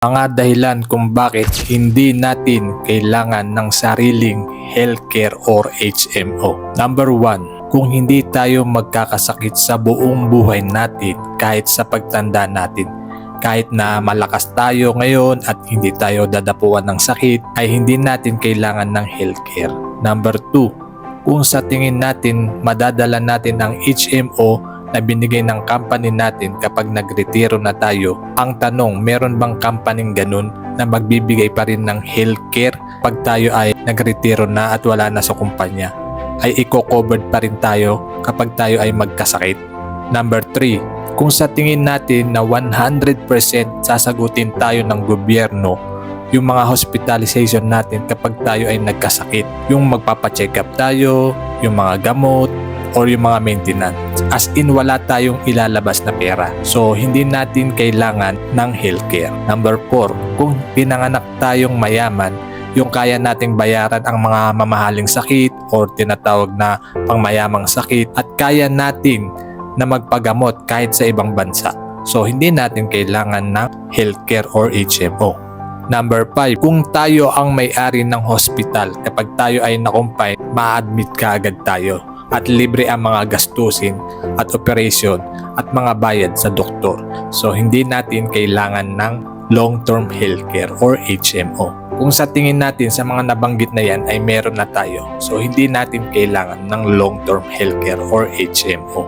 Mga dahilan kung bakit hindi natin kailangan ng sariling healthcare or HMO. Number 1, kung hindi tayo magkakasakit sa buong buhay natin kahit sa pagtanda natin. Kahit na malakas tayo ngayon at hindi tayo dadapuan ng sakit, ay hindi natin kailangan ng healthcare. Number 2, kung sa tingin natin madadala natin ang HMO na binigay ng company natin kapag nagretiro na tayo. Ang tanong, meron bang company ganun na magbibigay pa rin ng healthcare pag tayo ay nagretiro na at wala na sa kumpanya? Ay i-covered pa rin tayo kapag tayo ay magkasakit? Number 3, kung sa tingin natin na 100% sasagutin tayo ng gobyerno yung mga hospitalization natin kapag tayo ay nagkasakit, yung magpapacheck up tayo, yung mga gamot, or yung mga maintenance. As in, wala tayong ilalabas na pera. So, hindi natin kailangan ng healthcare. Number 4, kung pinanganak tayong mayaman, yung kaya nating bayaran ang mga mamahaling sakit or tinatawag na pangmayamang sakit at kaya natin na magpagamot kahit sa ibang bansa. So, hindi natin kailangan ng healthcare or HMO. Number 5, kung tayo ang may-ari ng hospital, kapag tayo ay nakumpay, ma-admit ka agad tayo at libre ang mga gastusin at operation at mga bayad sa doktor. So hindi natin kailangan ng long-term healthcare or HMO. Kung sa tingin natin sa mga nabanggit na yan ay meron na tayo, so hindi natin kailangan ng long-term healthcare or HMO.